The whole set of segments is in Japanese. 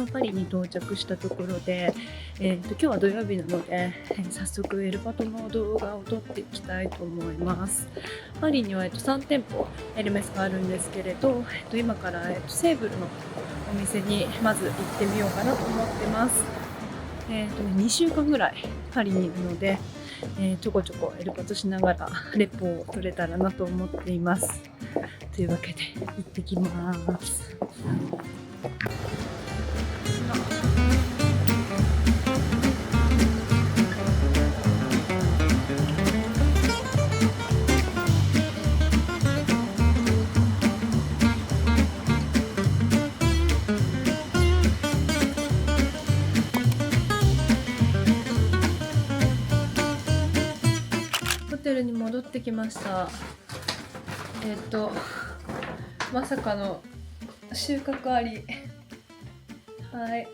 今パリに到着したところで、今日は土曜日なので、早速エルパトの動画を撮っていきたいと思います。パリには、3店舗エルメスがあるんですけれど、今から、セーブルのお店にまず行ってみようかなと思ってます。2週間ぐらいパリにいるので、ちょこちょこエルパトしながらレポを取れたらなと思っています。というわけで行ってきます。ホテルに戻ってきました。まさかの収穫あり。はい。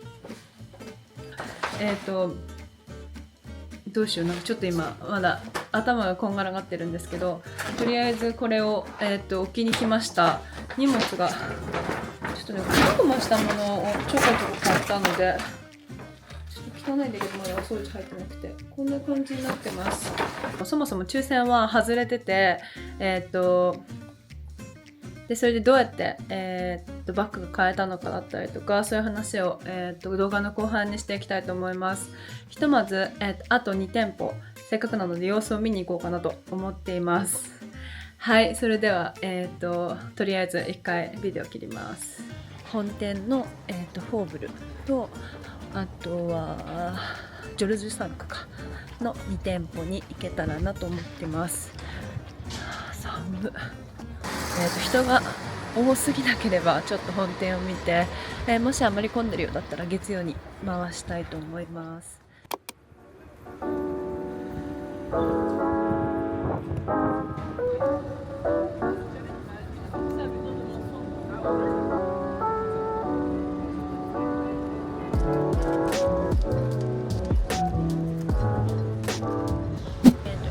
どうしよう、なんかちょっと今まだ頭がこんがらがってるんですけど、とりあえずこれを置きに来ました。荷物がちょっとね、こましたものをちょこちょこ買ったので、ちょっと汚いんだけどまだお掃除入ってなくて、こんな感じになってます。そもそも抽選は外れてて、でそれでどうやって、バッグが買えたのかだったりとか、そういう話を、動画の後半にしていきたいと思います。ひとまず、あと2店舗せっかくなので様子を見に行こうかなと思っています。はい、それでは、とりあえず1回ビデオ切ります。本店の、フォーブルと、あとはジョルジュサンクかの2店舗に行けたらなと思ってます。寒っ。人が多すぎなければちょっと本店を見て、もしあまり混んでるようだったら月曜に回したいと思います。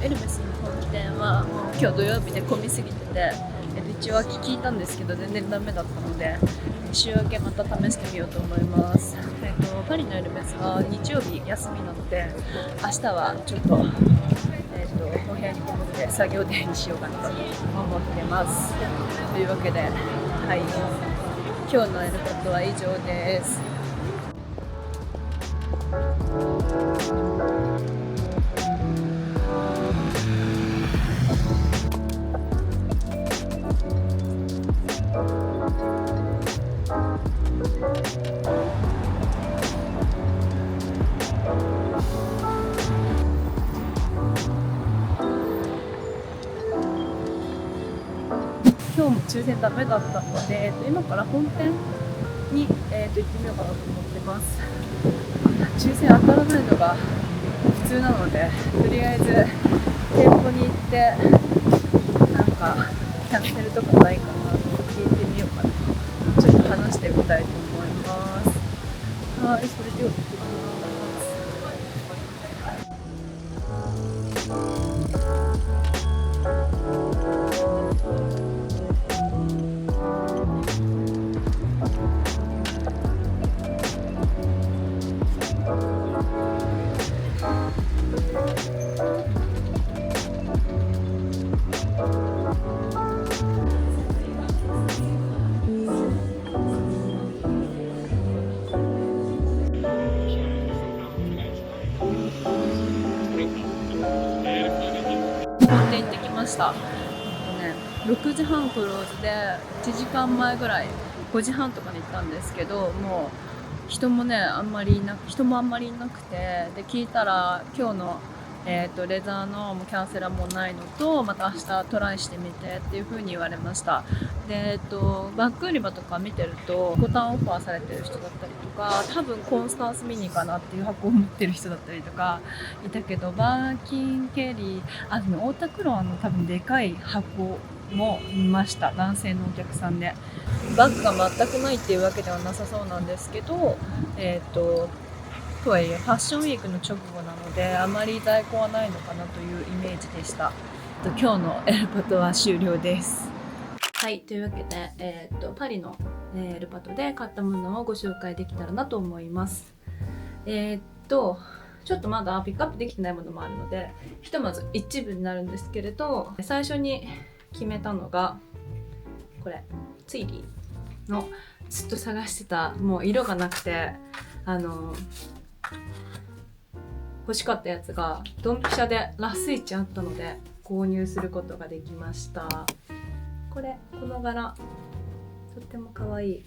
エルメスの本店は今日土曜日で混みすぎてて、一応聞いたんですけど全然ダメだったので、週明けまた試してみようと思います。パリのエルメスは日曜日休みなので、明日はちょっと、お部屋にこもって作業デーにしようかなと思ってます。というわけで、はい、今日のエルパトは以上です。今日も抽選ダメだったので、今から本店に、行ってみようかなと思ってます。抽選当たらないのが普通なので、とりあえず店舗に行ってなんかキャンセルとかないかなと聞いてみようかな。ちょっと話してみたいと思います。はい、それでは行ってきます。本店行ってきました。6時半クローズで1時間前ぐらい、5時半とかに行ったんですけど、もう人もあんまりいなくて、で聞いたら今日のレザーのキャンセラーもないのと、また明日トライしてみてっていう風に言われました。で、バッグ売り場とか見てるとボタンオファーされてる人だったりとか、多分コンスタンスミニかなっていう箱を持ってる人だったりとかいたけど、バーキンケリー、でもオータクロアの多分でかい箱も見ました。男性のお客さんで、バッグが全くないっていうわけではなさそうなんですけど、とはいえファッションウィークの直後なのであまり在庫はないのかなというイメージでした。今日のエルパトは終了です。はい、というわけで、パリのエルパトで買ったものをご紹介できたらなと思います。ちょっとまだピックアップできてないものもあるので、ひとまず一部になるんですけれど、最初に決めたのがこれ、ツイリーのずっと探してた、もう色がなくて欲しかったやつがドンピシャでラスイチあったので購入することができました。この柄とっても可愛い。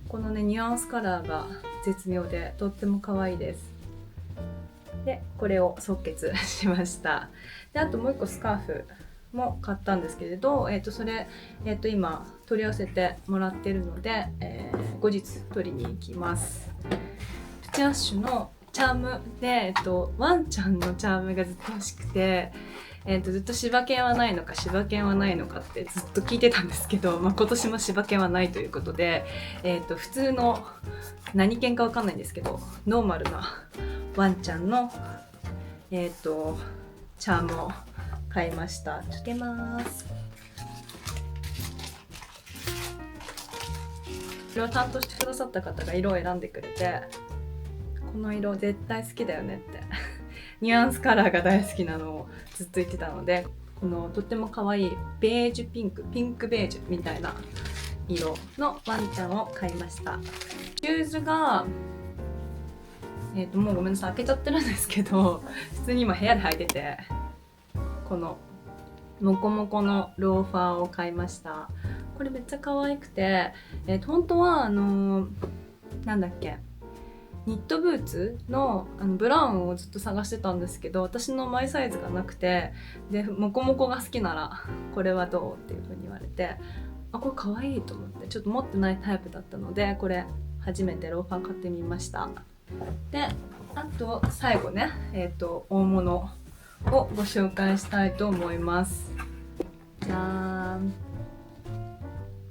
このねニュアンスカラーが絶妙でとっても可愛いです。でこれを即決しました。であともう一個スカーフも買ったんですけれど、それ、今取り寄せてもらってるので、後日取りに行きます。プチアッシュのチャームで、ワンちゃんのチャームがずっと欲しくて、ずっと柴犬はないのか柴犬はないのかってずっと聞いてたんですけど、今年も柴犬はないということで、普通の何犬かわかんないんですけどノーマルなワンちゃんのチャームを買いました。つけます。これを担当してくださった方が色を選んでくれて、この色絶対好きだよねってニュアンスカラーが大好きなのをずっと言ってたので、このとっても可愛いベージュピンクベージュみたいな色のワンちゃんを買いました。シューズがもうごめんなさい、開けちゃってるんですけど、普通に今部屋で履いてて、このモコモコのローファーを買いました。これめっちゃ可愛くて、本当はなんだっけ、ニットブーツのブラウンをずっと探してたんですけど、私のマイサイズがなくて、でモコモコが好きならこれはどうっていう風に言われて、あ、これ可愛いと思って、ちょっと持ってないタイプだったので、これ初めてローファー買ってみました。であと最後ね、大物をご紹介したいと思います。じゃーん。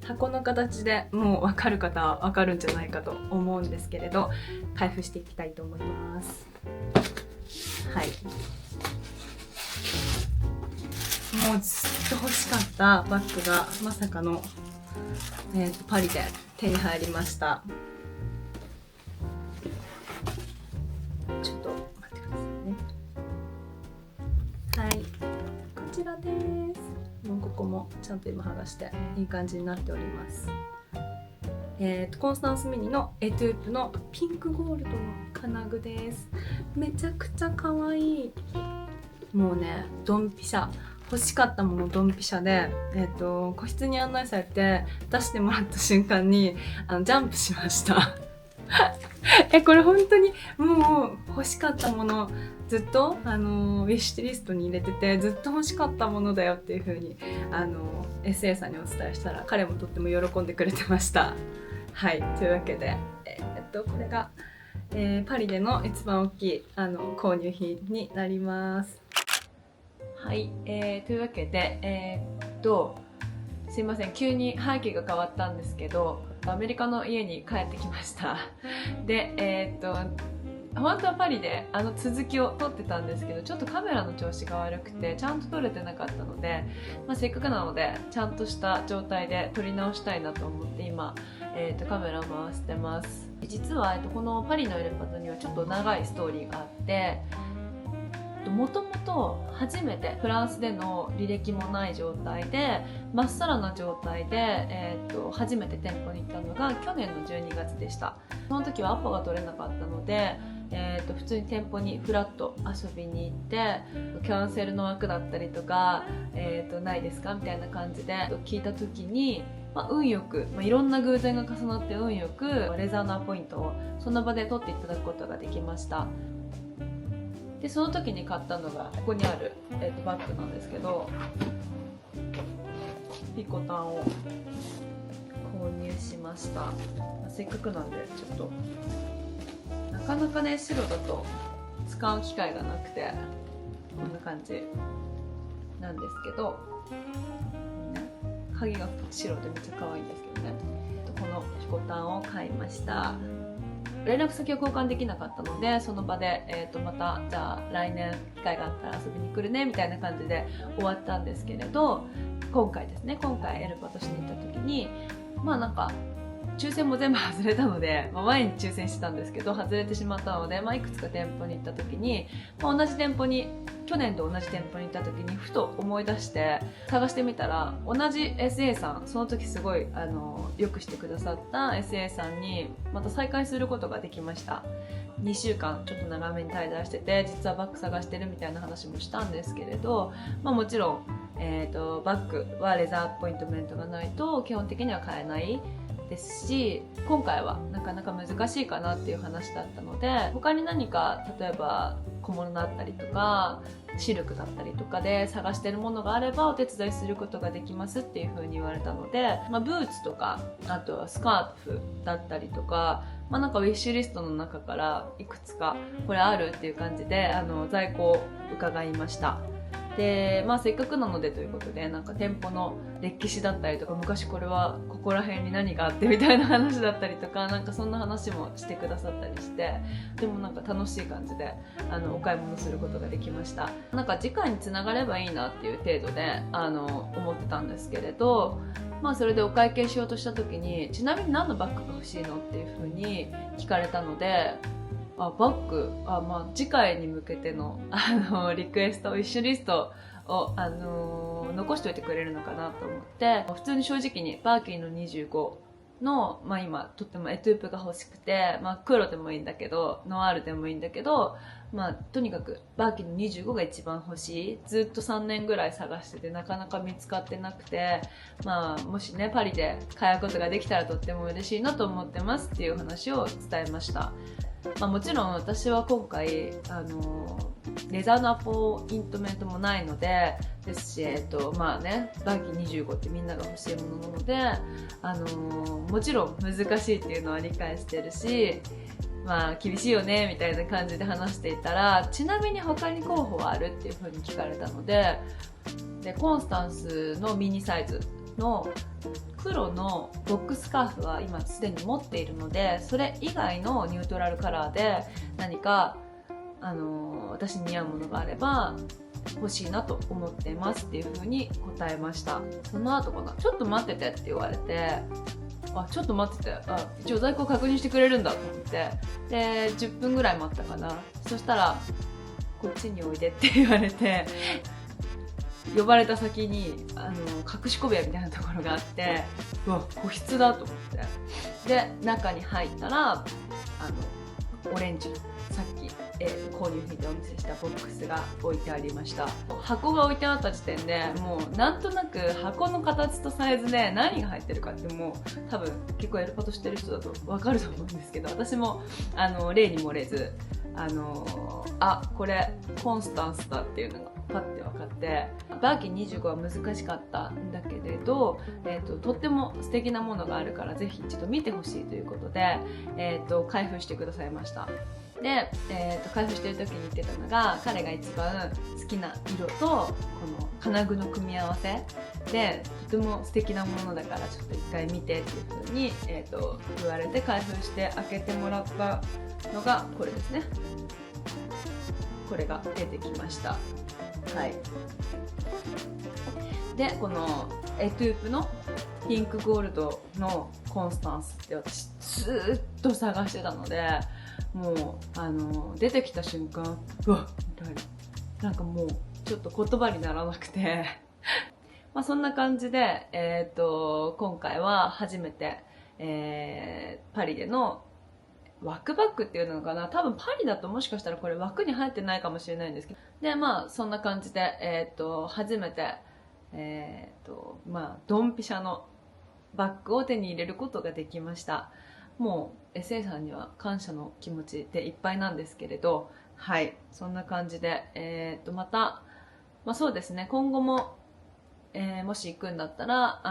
箱の形でもう分かる方は分かるんじゃないかと思うんですけれど、開封していきたいと思います。はい、もうずっと欲しかったバッグがまさかの、パリで手に入りました。ちょっと待ってくださいね。はい、こちらです。もうここもちゃんと今剥がしていい感じになっております。コンスタンスミニのエトゥープのピンクゴールドの金具です。めちゃくちゃ可愛い。もうねドンピシャ、欲しかったものドンピシャで、個室に案内されて出してもらった瞬間にジャンプしましたこれ本当にもう欲しかったもの、ずっとウィッシュリストに入れてて、ずっと欲しかったものだよっていう風にSA さんにお伝えしたら、彼もとっても喜んでくれてました。はい、というわけで、これが、パリでの一番大きい購入品になります。はい、というわけですいません、急に背景が変わったんですけど、アメリカの家に帰ってきましたで本当はパリで続きを撮ってたんですけど、ちょっとカメラの調子が悪くてちゃんと撮れてなかったので、せっかくなのでちゃんとした状態で撮り直したいなと思って今、カメラを回してます。実は、このパリのエルパトにはちょっと長いストーリーがあって、もともと初めてフランスでの履歴もない状態でまっさらな状態で、初めて店舗に行ったのが去年の12月でした。その時はアポが取れなかったので、普通に店舗にフラッと遊びに行ってキャンセルの枠だったりとか、ないですかみたいな感じで聞いた時に、運よく、いろんな偶然が重なって運よくレザーのアポイントをその場で取っていただくことができました。でその時に買ったのがここにある、バッグなんですけど、ピコタンを購入しました。せっかくなんでちょっとなかなかね白だと使う機会がなくてこんな感じなんですけど、鍵が白でめっちゃ可愛いんですけどね。このピコタンを買いました。連絡先を交換できなかったので、その場で、またじゃあ来年機会があったら遊びに来るねみたいな感じで終わったんですけれど、今回エルパトしに行った時になんか抽選も全部外れたので、毎日抽選してたんですけど、外れてしまったので、いくつか店舗に行った時に、同じ店舗に、去年と同じ店舗に行った時に、ふと思い出して、探してみたら、同じ SA さん、その時すごい、よくしてくださった SA さんに、また再会することができました。2週間ちょっと長めに滞在してて、実はバッグ探してるみたいな話もしたんですけれど、もちろん、バッグはレザーアポイントメントがないと基本的には買えないですし、今回はなかなか難しいかなっていう話だったので、他に何か例えば小物だったりとかシルクだったりとかで探してるものがあればお手伝いすることができますっていう風に言われたので、ブーツとかあとはスカーフだったりとか、なんかウィッシュリストの中からいくつかこれあるっていう感じで在庫を伺いました。で、せっかくなのでということで、なんか店舗の歴史だったりとか、昔これはここら辺に何があってみたいな話だったりとか、なんかそんな話もしてくださったりして、でもなんか楽しい感じでお買い物することができました。なんか次回につながればいいなっていう程度で思ってたんですけれど、それでお会計しようとした時に、ちなみに何のバッグが欲しいのっていう風に聞かれたので、バッグ、次回に向けての、リクエスト、ウィッシュリストを、残しておいてくれるのかなと思って、普通に正直にバーキンの25の、今、とってもエトゥープが欲しくて、黒でもいいんだけど、ノワールでもいいんだけど、とにかく、バーキンの25が一番欲しい。ずっと3年ぐらい探してて、なかなか見つかってなくて、もしね、パリで買うことができたらとっても嬉しいなと思ってますっていう話を伝えました。もちろん私は今回レザーのアポイントメントもないのでですし、バーキン25ってみんなが欲しいものなので、もちろん難しいっていうのは理解してるし、厳しいよねみたいな感じで話していたら、ちなみに他に候補はあるっていう風に聞かれたので、コンスタンスのミニサイズの黒のボックススカーフは今すでに持っているので、それ以外のニュートラルカラーで何か私に似合うものがあれば欲しいなと思っていますっていう風に答えました。その後かな、ちょっと待っててって言われて、ちょっと待ってて、一応在庫確認してくれるんだと思って、で10分ぐらい待ったかな。そしたらこっちにおいでって言われて、呼ばれた先に隠し小部屋みたいなところがあって、個室だと思って、で中に入ったらオレンジ、さっき、購入品でお見せしたボックスが置いてありました。箱が置いてあった時点でもうなんとなく箱の形とサイズで何が入ってるかってもう多分結構エルパトしてる人だと分かると思うんですけど、私も例に漏れずこれコンスタンスだっていうのがパッて分かって、バーキン25は難しかったんだけれど、とっても素敵なものがあるからぜひちょっと見てほしいということで、開封してくださいました。で、開封してる時に言ってたのが、彼が一番好きな色とこの金具の組み合わせでとても素敵なものだからちょっと一回見てっていう風に、言われて開封して開けてもらったのがこれですね。これが出てきました。はい。で、このエトゥープのピンクゴールドのコンスタンスって私ずっと探してたので、もう出てきた瞬間、うわっみたいな、なんかもうちょっと言葉にならなくてそんな感じで、今回は初めて、パリでの枠バッグっていうのかな、多分パリだともしかしたらこれ枠に入ってないかもしれないんですけど、でそんな感じで、初めてドンピシャのバッグを手に入れることができました。もう SA さんには感謝の気持ちでいっぱいなんですけれど、はい、そんな感じで、また、そうですね、今後も、もし行くんだったら、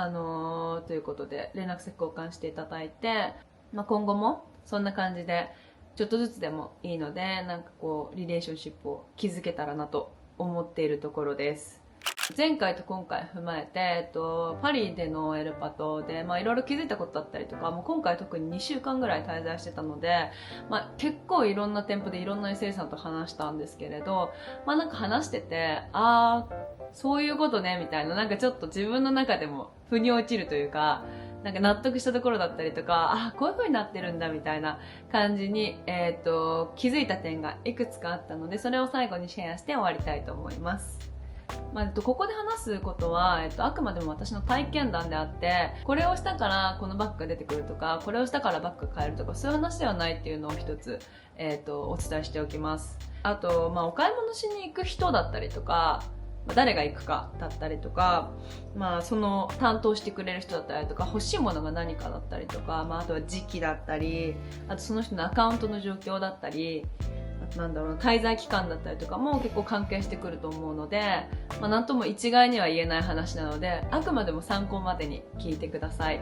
ということで連絡先交換していただいて、今後もそんな感じでちょっとずつでもいいので、なんかこうリレーションシップを築けたらなと思っているところです。前回と今回踏まえて、パリでのエルパトで、いろいろ気づいたことだったりとか、もう今回特に2週間ぐらい滞在してたので、結構いろんな店舗でいろんな SA さんと話したんですけれど、なんか話してて、そういうことね、みたいな、なんかちょっと自分の中でも腑に落ちるというか、なんか納得したところだったりとか、あ、こういう風になってるんだみたいな感じに、気づいた点がいくつかあったので、それを最後にシェアして終わりたいと思います。ここで話すことは、あくまでも私の体験談であって、これをしたからこのバッグが出てくるとか、これをしたからバッグが買えるとか、そういう話ではないっていうのを一つ、お伝えしておきます。あと、お買い物しに行く人だったりとか、誰が行くかだったりとか、その担当してくれる人だったりとか、欲しいものが何かだったりとか、あとは時期だったり、あとその人のアカウントの状況だったり、滞在期間だったりとかも結構関係してくると思うので、なんとも一概には言えない話なので、あくまでも参考までに聞いてください。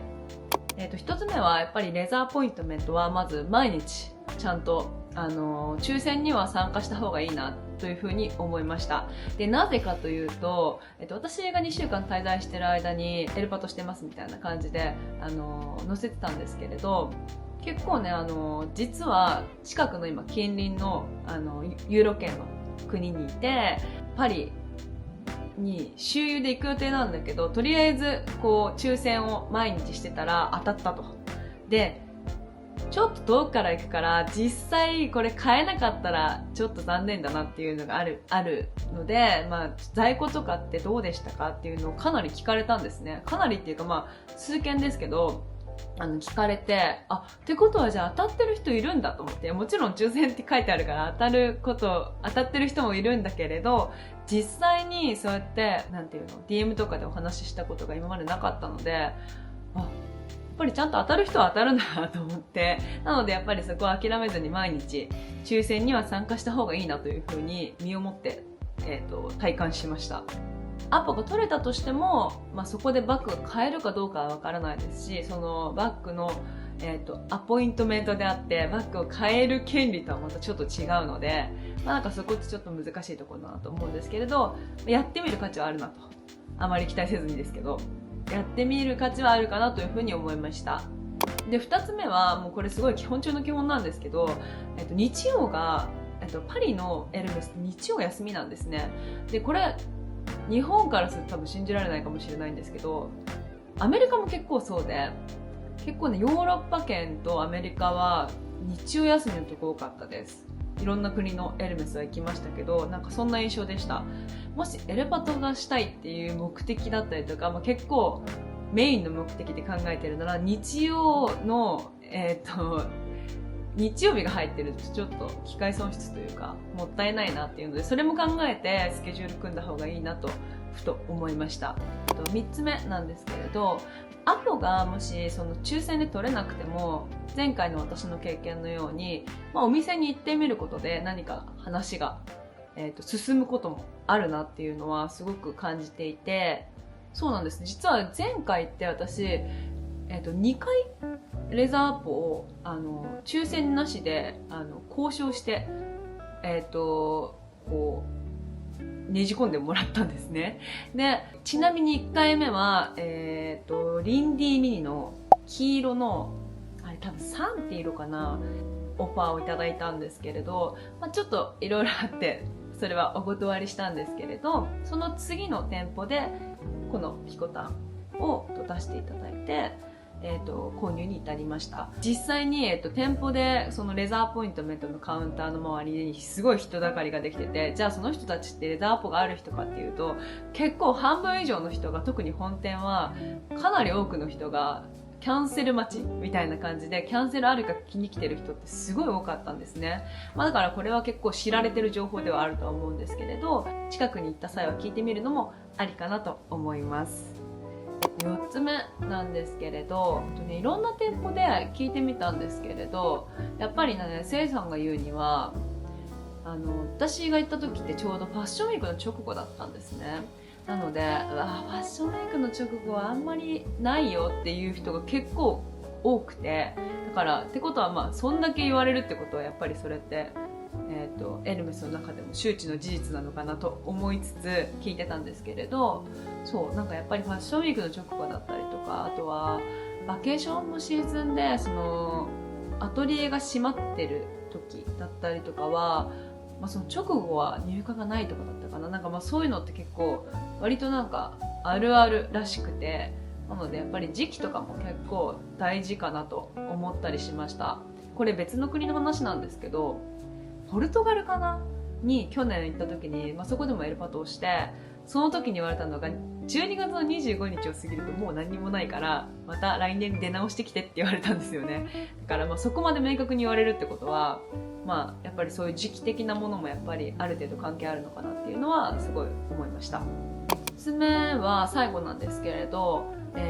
一つ目はやっぱりレザーアポイントメントはまず毎日ちゃんと抽選には参加した方がいいなというふうに思いました。で、なぜかというと、私が2週間滞在してる間にエルパトしてますみたいな感じで載せてたんですけれど、結構ね実は近くの今近隣のユーロ圏の国にいて、パリに周遊で行く予定なんだけど、とりあえずこう抽選を毎日してたら当たったと。で、ちょっと遠くから行くから実際これ買えなかったらちょっと残念だなっていうのがあるので、在庫とかってどうでしたかっていうのをかなり聞かれたんですね。かなりっていうか数件ですけど聞かれて、ってことはじゃあ当たってる人いるんだと思って、もちろん抽選って書いてあるから当たってる人もいるんだけれど、実際にそうやってDM とかでお話ししたことが今までなかったので、やっぱりちゃんと当たる人は当たるんだなと思って、なのでやっぱりそこは諦めずに毎日抽選には参加した方がいいなというふうに身をもって、体感しました。アポが取れたとしても、そこでバッグが買えるかどうかはわからないですし、そのバッグの、アポイントメントであってバッグを買える権利とはまたちょっと違うので、そこってちょっと難しいところだなと思うんですけれど、やってみる価値はあるなと。あまり期待せずにですけど、やってみる価値はあるかなというふうに思いました。で、2つ目はもうこれすごい基本中の基本なんですけど、日曜が、パリのエルメスって日曜休みなんですね。で、これ日本からすると多分信じられないかもしれないんですけど、アメリカも結構そうで、結構ね、ヨーロッパ圏とアメリカは日曜休みのとこ多かったです。いろんな国のエルメスは行きましたけど、そんな印象でした。もしエルパトがしたいっていう目的だったりとか、結構メインの目的で考えてるなら、日曜の日曜日が入ってるとちょっと機会損失というかもったいないなっていうので、それも考えてスケジュール組んだ方がいいなとふと思いました。3つ目なんですけれど、アポがもしその抽選で取れなくても、前回の私の経験のように、お店に行ってみることで何か話が、進むこともあるなっていうのはすごく感じていて、そうなんです。実は前回って私、2回レザーアポを抽選なしで交渉してこうねじ込んでもらったんですね。で、ちなみに1回目はリンディミニの黄色のあれ多分サンって色かな、オファーをいただいたんですけれど、ちょっといろいろあってそれはお断りしたんですけれど、その次の店舗でこのピコタンを出していただいて、購入に至りました。実際に、店舗でそのレザーアポイントメントのカウンターの周りにすごい人だかりができてて、じゃあその人たちってレザーアポがある人かっていうと、結構半分以上の人が、特に本店はかなり多くの人がキャンセル待ちみたいな感じで、キャンセルあるか聞きに来てる人ってすごい多かったんですね。だからこれは結構知られてる情報ではあるとは思うんですけれど、近くに行った際は聞いてみるのもありかなと思います。4つ目なんですけれど、いろんな店舗で聞いてみたんですけれど、やっぱりね、せいさんが言うには私が行った時ってちょうどファッションウィークの直後だったんですね。なので、ファッションウィークの直後はあんまりないよっていう人が結構多くて、だからってことはそんだけ言われるってことはやっぱりそれってエルメスの中でも周知の事実なのかなと思いつつ聞いてたんですけれど、そうやっぱりファッションウィークの直後だったりとか、あとはバケーションのシーズンでそのアトリエが閉まってる時だったりとかは、その直後は入荷がないとかだったかな、そういうのって結構割とあるあるらしくて、なのでやっぱり時期とかも結構大事かなと思ったりしました。これ別の国の話なんですけど、ポルトガルかなに去年行った時に、そこでもエルパトをして、その時に言われたのが、12月の25日を過ぎるともう何にもないから、また来年出直してきてって言われたんですよね。だからそこまで明確に言われるってことは、やっぱりそういう時期的なものもやっぱりある程度関係あるのかなっていうのはすごい思いました。3つ目は最後なんですけれど、ジ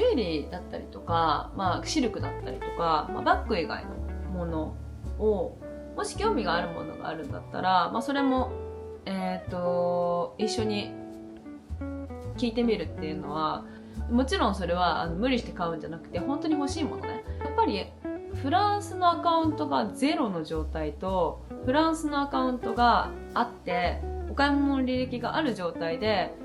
ュエリーだったりとか、シルクだったりとか、バッグ以外のものを、もし興味があるものがあるんだったら、それも、一緒に聞いてみるっていうのは、もちろんそれは無理して買うんじゃなくて、本当に欲しいものね。やっぱりフランスのアカウントがゼロの状態と、フランスのアカウントがあって、お買い物の履歴がある状態で、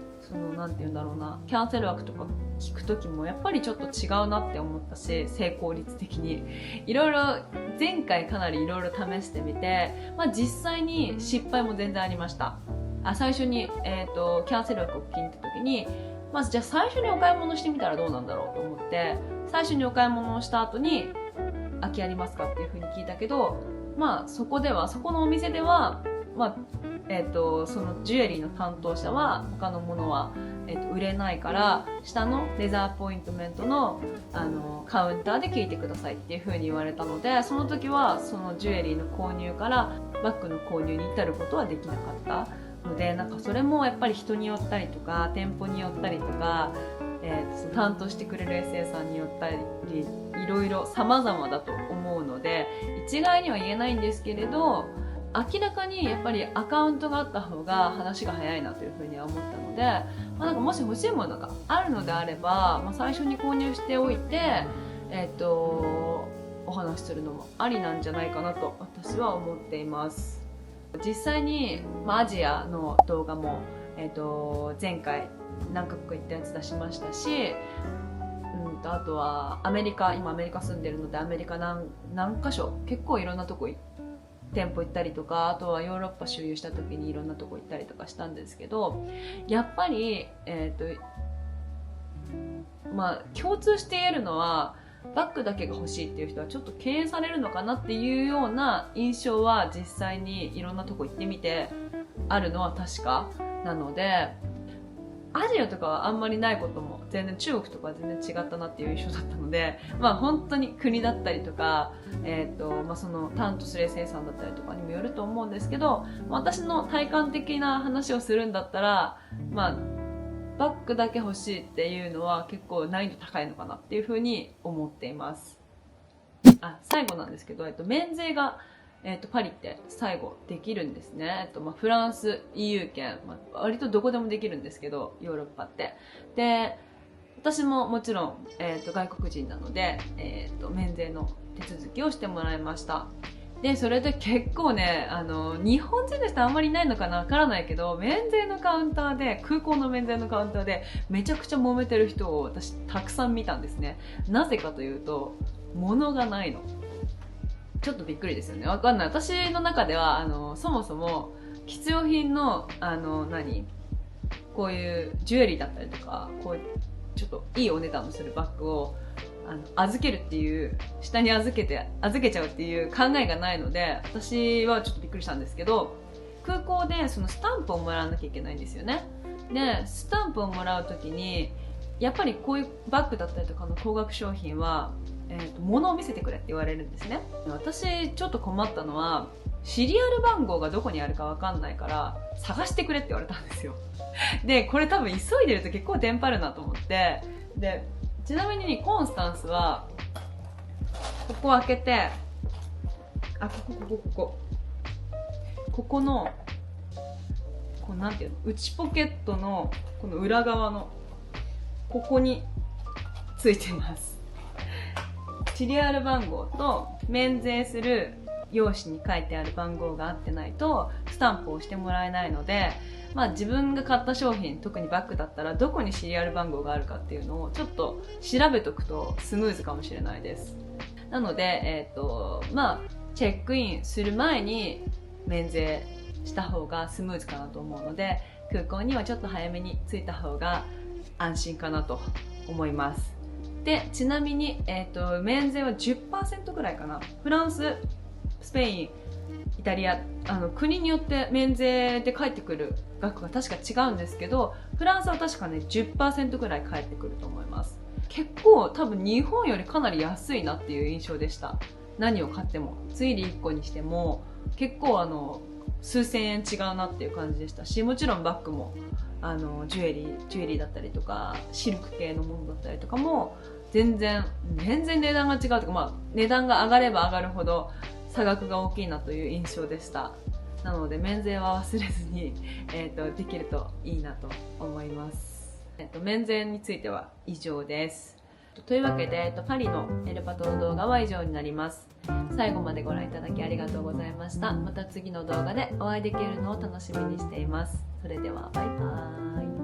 なんて言うんだろうな、キャンセル枠とか聞くときもやっぱりちょっと違うなって思ったし、成功率的に。いろいろ、前回かなりいろいろ試してみて、実際に失敗も全然ありました。最初に、キャンセル枠を聞いたときに、まずじゃあ最初にお買い物してみたらどうなんだろうと思って、最初にお買い物をした後に、空きありますかっていうふうに聞いたけど、そこのお店では、そのジュエリーの担当者は他のものは、売れないから下のレザーアポイントメントの、カウンターで聞いてくださいっていう風に言われたので、その時はそのジュエリーの購入からバッグの購入に至ることはできなかったので、それもやっぱり人によったりとか店舗によったりとか、担当してくれる SA さんによったりいろいろ様々だと思うので、一概には言えないんですけれど、明らかにやっぱりアカウントがあった方が話が早いなというふうには思ったので、もし欲しいものがあるのであれば、最初に購入しておいて、お話しするのもありなんじゃないかなと私は思っています。実際に、アジアの動画も、前回何カ国行ったやつ出しましたし、あとはアメリカ、今アメリカ住んでるのでアメリカ何カ所結構いろんなとこ店舗行ったりとか、あとはヨーロッパ周遊した時にいろんなとこ行ったりとかしたんですけど、やっぱり、共通して言えるのは、バッグだけが欲しいっていう人はちょっと敬遠されるのかなっていうような印象は実際にいろんなとこ行ってみてあるのは確かなので、アジアとかはあんまりないことも全然、中国とかは全然違ったなっていう印象だったので、本当に国だったりとか、その担当する生産だったりとかにもよると思うんですけど、私の体感的な話をするんだったら、バッグだけ欲しいっていうのは結構難易度高いのかなっていうふうに思っています。最後なんですけど、免税がパリって最後できるんですね。フランス EU 圏、割とどこでもできるんですけど、ヨーロッパって。で、私ももちろん、外国人なので、免税の手続きをしてもらいました。で、それで結構ね、日本人の人あんまりいないのかなわからないけど、免税のカウンターで、空港の免税のカウンターで、めちゃくちゃ揉めてる人を私たくさん見たんですね。なぜかというと、物がないの。ちょっとびっくりですよね。わかんない。私の中では、そもそも、必要品の、こういうジュエリーだったりとか、こういう、ちょっといいお値段のするバッグを、預けるっていう、下に預けちゃうっていう考えがないので、私はちょっとびっくりしたんですけど、空港でそのスタンプをもらわなきゃいけないんですよね。で、スタンプをもらうときに、やっぱりこういうバッグだったりとかの高額商品は、物を見せてくれって言われるんですね。私ちょっと困ったのは、シリアル番号がどこにあるかわかんないから探してくれって言われたんですよ。で、これ多分急いでると結構テンパるなと思って、で、ちなみにコンスタンスはここ開けて、ここのなんていうの、内ポケットのこの裏側のここについてます。シリアル番号と免税する用紙に書いてある番号が合ってないとスタンプをしてもらえないので、自分が買った商品、特にバッグだったらどこにシリアル番号があるかっていうのをちょっと調べとくとスムーズかもしれないです。なので、チェックインする前に免税した方がスムーズかなと思うので、空港にはちょっと早めに着いた方が安心かなと思います。で、ちなみに、免税は 10% ぐらいかな。フランス、スペイン、イタリア、国によって免税で返ってくる額が確か違うんですけど、フランスは確かね、10% ぐらい返ってくると思います。結構多分日本よりかなり安いなっていう印象でした。何を買っても。ツイリー1個にしても、結構数千円違うなっていう感じでしたし、もちろんバッグも、ジュエリーだったりとか、シルク系のものだったりとかも、全然値段が違うというか、まあ、値段が上がれば上がるほど差額が大きいなという印象でした。なので、免税は忘れずに、できるといいなと思います。免税については以上です。というわけで、パリのエルパトの動画は以上になります。最後までご覧いただきありがとうございました。また次の動画でお会いできるのを楽しみにしています。それでは、バイバーイ。